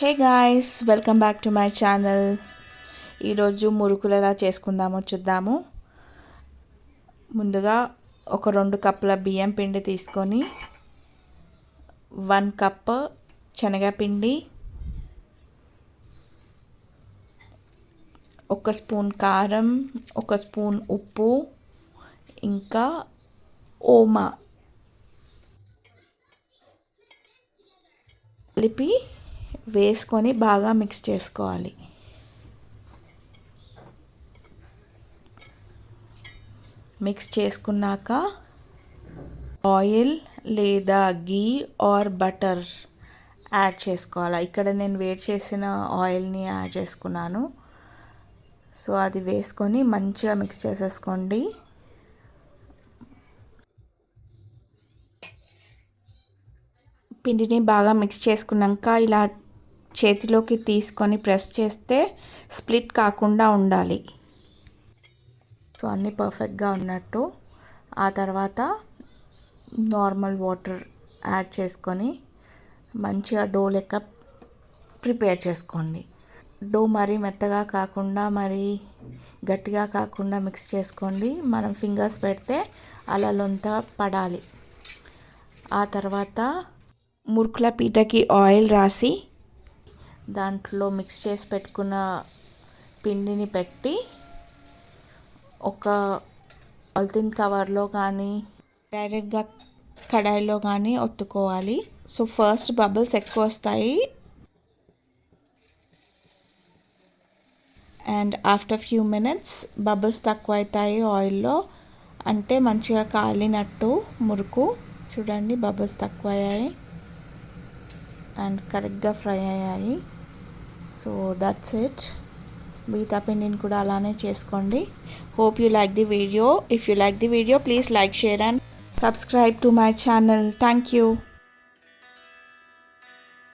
Hey guys, welcome back to my channel. ఈరోజు మురుకులు ఎలా చేసుకుందామో చూద్దాము. ముందుగా ఒక 2 కప్పుల బియ్యం పిండి తీసుకొని 1 కప్ శనగపిండి, 1 స్పూన్ కారం, 1 స్పూన్ ఉప్పు, ఇంకా ఓమా కలిపి వేసుకొని బాగా మిక్స్ చేసుకోవాలి. మిక్స్ చేసుకున్నాక ఆయిల్ లేదా గీ ఆర్ బటర్ యాడ్ చేసుకోవాలి. ఇక్కడ నేను వేడి చేసిన ఆయిల్ని యాడ్ చేసుకున్నాను. సో అది వేసుకొని మంచిగా మిక్స్ చేసేసుకోండి. పిండిని బాగా మిక్స్ చేసుకున్నాక ఇలా చేతిలోకి తీసుకొని ప్రెస్ చేస్తే స్ప్లిట్ కాకుండా ఉండాలి. సో అన్నీ పర్ఫెక్ట్గా ఉన్నట్టు. ఆ తర్వాత నార్మల్ వాటర్ యాడ్ చేసుకొని మంచిగా డో లెక్క ప్రిపేర్ చేసుకోండి. డో మరీ మెత్తగా కాకుండా మరీ గట్టిగా కాకుండా మిక్స్ చేసుకోండి. మనం ఫింగర్స్ పెడితే అలలంతా పడాలి. ఆ తర్వాత మురుకుల పీటకి ఆయిల్ రాసి దాంట్లో మిక్స్ చేసి పెట్టుకున్న పిండిని పెట్టి ఒక పాలిథిన్ కవర్లో కానీ డైరెక్ట్గా కడాయిలో కానీ ఒత్తుకోవాలి. సో ఫస్ట్ బబుల్స్ ఎక్కువ వస్తాయి and after few minutes bubbles తక్కువ అవుతాయి ఆయిల్లో. అంటే మంచిగా కాలినట్టు మురుకు. చూడండి, బబుల్స్ తక్కువ అయ్యాయి అండ్ కరెక్ట్గా ఫ్రై అయ్యాయి. So that's it. మిగతా పిండిని కూడా అలానే చేసుకోండి. Hope you like the video. If you like the video, please like, share and subscribe to my channel. Thank you.